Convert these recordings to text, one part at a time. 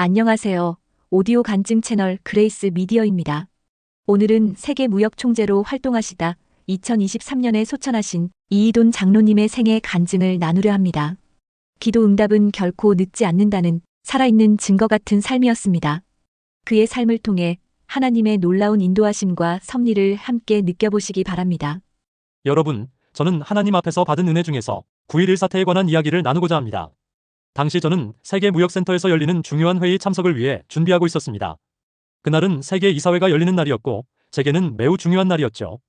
안녕하세요. 오디오 간증 채널 그레이스 미디어입니다. 오늘은 세계무역총재로 활동하시다 2023년에 소천하신 이이돈 장로님의 생애 간증을 나누려 합니다. 기도 응답은 결코 늦지 않는다는 살아있는 증거 같은 삶이었습니다. 그의 삶을 통해 하나님의 놀라운 인도하심과 섭리를 함께 느껴보시기 바랍니다. 여러분, 저는 하나님 앞에서 받은 은혜 중에서 9.11 사태에 관한 이야기를 나누고자 합니다. 당시 저는 세계무역센터에서 열리는 중요한 회의 참석을 위해 준비하고 있었습니다. 그날은 세계 이사회가 열리는 날이었고 제게는 매우 중요한 날이었죠.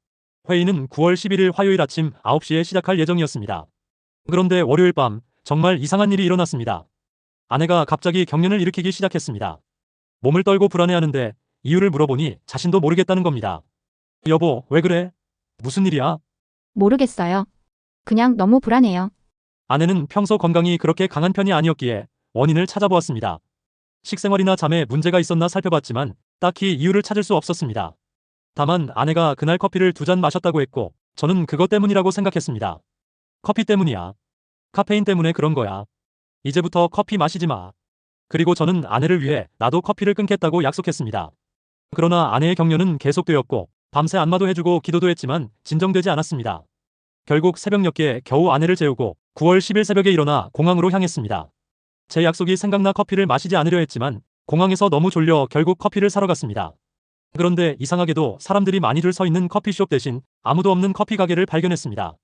회의는 9월 11일 화요일 아침 9시에 시작할 예정이었습니다. 그런데 월요일 밤 정말 이상한 일이 일어났습니다. 아내가 갑자기 경련을 일으키기 시작했습니다. 몸을 떨고 불안해하는데 이유를 물어보니 자신도 모르겠다는 겁니다. 여보, 왜 그래? 무슨 일이야? 모르겠어요. 그냥 너무 불안해요. 아내는 평소 건강이 그렇게 강한 편이 아니었기에 원인을 찾아보았습니다. 식생활이나 잠에 문제가 있었나 살펴봤지만 딱히 이유를 찾을 수 없었습니다. 다만 아내가 그날 커피를 2잔 마셨다고 했고 저는 그것 때문이라고 생각했습니다. 커피 때문이야. 카페인 때문에 그런 거야. 이제부터 커피 마시지 마. 그리고 저는 아내를 위해 나도 커피를 끊겠다고 약속했습니다. 그러나 아내의 격려는 계속되었고 밤새 안마도 해주고 기도도 했지만 진정되지 않았습니다. 결국 새벽녘에 겨우 아내를 재우고 9월 10일 새벽에 일어나 공항으로 향했습니다. 제 약속이 생각나 커피를 마시지 않으려 했지만 공항에서 너무 졸려 결국 커피를 사러 갔습니다. 그런데 이상하게도 사람들이 많이들 서 있는 커피숍 대신 아무도 없는 커피 가게를 발견했습니다.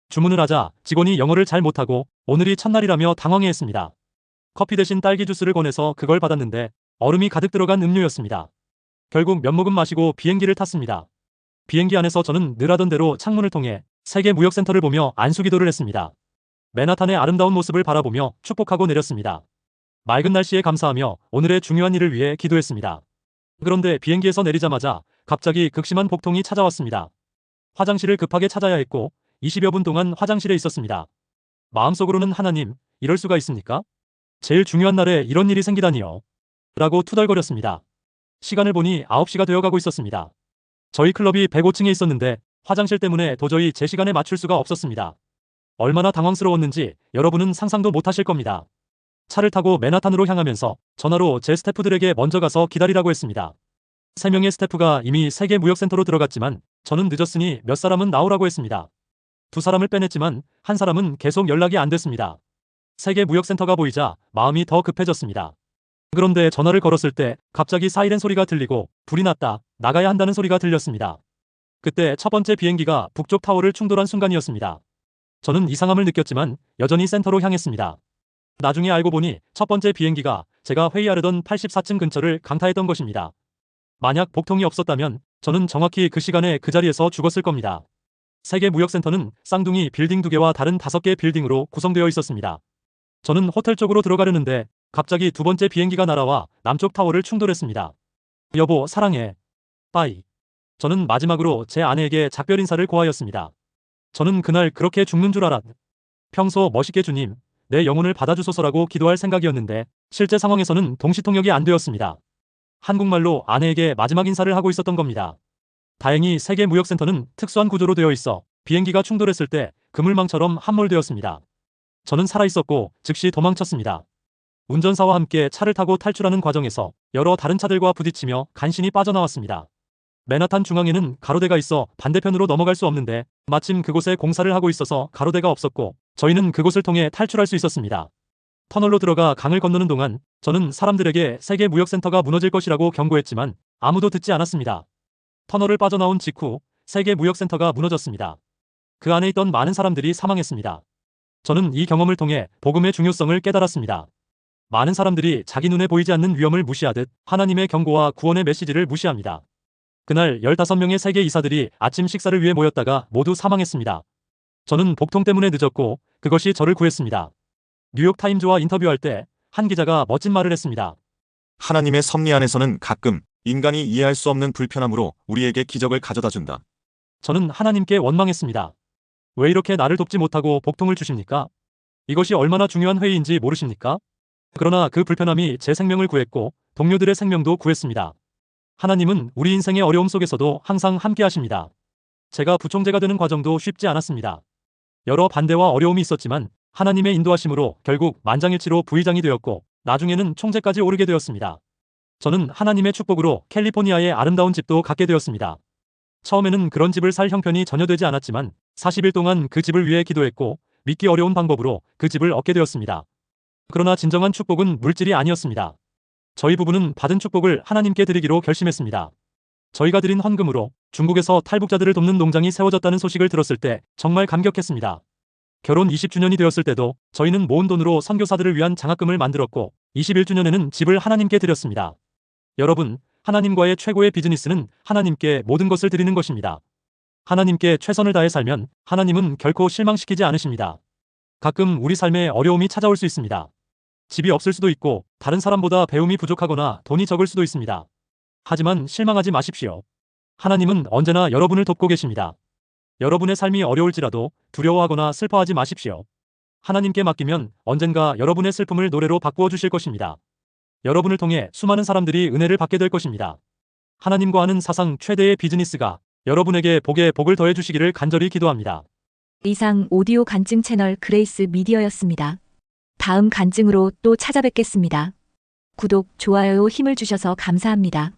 주문을 하자 직원이 영어를 잘 못하고 오늘이 첫날이라며 당황해했습니다. 커피 대신 딸기 주스를 권해서 그걸 받았는데 얼음이 가득 들어간 음료였습니다. 결국 몇 모금 마시고 비행기를 탔습니다. 비행기 안에서 저는 늘 하던 대로 창문을 통해 세계무역센터를 보며 안수기도를 했습니다. 맨하탄의 아름다운 모습을 바라보며 축복하고 내렸습니다. 맑은 날씨에 감사하며 오늘의 중요한 일을 위해 기도했습니다. 그런데 비행기에서 내리자마자 갑자기 극심한 복통이 찾아왔습니다. 화장실을 급하게 찾아야 했고 20여 분 동안 화장실에 있었습니다. 마음속으로는 하나님, 이럴 수가 있습니까? 제일 중요한 날에 이런 일이 생기다니요. 라고 투덜거렸습니다. 시간을 보니 9시가 되어가고 있었습니다. 저희 클럽이 105층에 있었는데 화장실 때문에 도저히 제 시간에 맞출 수가 없었습니다. 얼마나 당황스러웠는지 여러분은 상상도 못하실 겁니다. 차를 타고 맨하탄으로 향하면서 전화로 제 스태프들에게 먼저 가서 기다리라고 했습니다. 3명의 스태프가 이미 세계무역센터로 들어갔지만 저는 늦었으니 몇 사람은 나오라고 했습니다. 2사람을 빼냈지만 1사람은 계속 연락이 안 됐습니다. 세계무역센터가 보이자 마음이 더 급해졌습니다. 그런데 전화를 걸었을 때 갑자기 사이렌 소리가 들리고 불이 났다, 나가야 한다는 소리가 들렸습니다. 그때 첫 번째 비행기가 북쪽 타워를 충돌한 순간이었습니다. 저는 이상함을 느꼈지만 여전히 센터로 향했습니다. 나중에 알고 보니 첫 번째 비행기가 제가 회의하려던 84층 근처를 강타했던 것입니다. 만약 복통이 없었다면 저는 정확히 그 시간에 그 자리에서 죽었을 겁니다. 세계무역센터는 쌍둥이 빌딩 2개와 다른 5개 빌딩으로 구성되어 있었습니다. 저는 호텔 쪽으로 들어가려는데 갑자기 두 번째 비행기가 날아와 남쪽 타워를 충돌했습니다. 여보, 사랑해. 빠이. 저는 마지막으로 제 아내에게 작별 인사를 고하였습니다. 저는 그날 그렇게 죽는 줄 알았. 평소 멋있게 주님, 내 영혼을 받아주소서라고 기도할 생각이었는데 실제 상황에서는 동시통역이 안 되었습니다. 한국말로 아내에게 마지막 인사를 하고 있었던 겁니다. 다행히 세계무역센터는 특수한 구조로 되어 있어 비행기가 충돌했을 때 그물망처럼 함몰되었습니다. 저는 살아있었고 즉시 도망쳤습니다. 운전사와 함께 차를 타고 탈출하는 과정에서 여러 다른 차들과 부딪히며 간신히 빠져나왔습니다. 맨하탄 중앙에는 가로대가 있어 반대편으로 넘어갈 수 없는데 마침 그곳에 공사를 하고 있어서 가로대가 없었고 저희는 그곳을 통해 탈출할 수 있었습니다. 터널로 들어가 강을 건너는 동안 저는 사람들에게 세계무역센터가 무너질 것이라고 경고했지만 아무도 듣지 않았습니다. 터널을 빠져나온 직후 세계무역센터가 무너졌습니다. 그 안에 있던 많은 사람들이 사망했습니다. 저는 이 경험을 통해 복음의 중요성을 깨달았습니다. 많은 사람들이 자기 눈에 보이지 않는 위험을 무시하듯 하나님의 경고와 구원의 메시지를 무시합니다. 그날 15명의 세계 이사들이 아침 식사를 위해 모였다가 모두 사망했습니다. 저는 복통 때문에 늦었고 그것이 저를 구했습니다. 뉴욕타임즈와 인터뷰할 때 한 기자가 멋진 말을 했습니다. 하나님의 섭리 안에서는 가끔 인간이 이해할 수 없는 불편함으로 우리에게 기적을 가져다 준다. 저는 하나님께 원망했습니다. 왜 이렇게 나를 돕지 못하고 복통을 주십니까? 이것이 얼마나 중요한 회의인지 모르십니까? 그러나 그 불편함이 제 생명을 구했고 동료들의 생명도 구했습니다. 하나님은 우리 인생의 어려움 속에서도 항상 함께 하십니다. 제가 부총재가 되는 과정도 쉽지 않았습니다. 여러 반대와 어려움이 있었지만 하나님의 인도하심으로 결국 만장일치로 부의장이 되었고 나중에는 총재까지 오르게 되었습니다. 저는 하나님의 축복으로 캘리포니아의 아름다운 집도 갖게 되었습니다. 처음에는 그런 집을 살 형편이 전혀 되지 않았지만 40일 동안 그 집을 위해 기도했고 믿기 어려운 방법으로 그 집을 얻게 되었습니다. 그러나 진정한 축복은 물질이 아니었습니다. 저희 부부는 받은 축복을 하나님께 드리기로 결심했습니다. 저희가 드린 헌금으로 중국에서 탈북자들을 돕는 농장이 세워졌다는 소식을 들었을 때 정말 감격했습니다. 결혼 20주년이 되었을 때도 저희는 모은 돈으로 선교사들을 위한 장학금을 만들었고 21주년에는 집을 하나님께 드렸습니다. 여러분, 하나님과의 최고의 비즈니스는 하나님께 모든 것을 드리는 것입니다. 하나님께 최선을 다해 살면 하나님은 결코 실망시키지 않으십니다. 가끔 우리 삶에 어려움이 찾아올 수 있습니다. 집이 없을 수도 있고 다른 사람보다 배움이 부족하거나 돈이 적을 수도 있습니다. 하지만 실망하지 마십시오. 하나님은 언제나 여러분을 돕고 계십니다. 여러분의 삶이 어려울지라도 두려워하거나 슬퍼하지 마십시오. 하나님께 맡기면 언젠가 여러분의 슬픔을 노래로 바꾸어 주실 것입니다. 여러분을 통해 수많은 사람들이 은혜를 받게 될 것입니다. 하나님과 하는 사상 최대의 비즈니스가 여러분에게 복에 복을 더해 주시기를 간절히 기도합니다. 이상 오디오 간증 채널 그레이스 미디어였습니다. 다음 간증으로 또 찾아뵙겠습니다. 구독, 좋아요 힘을 주셔서 감사합니다.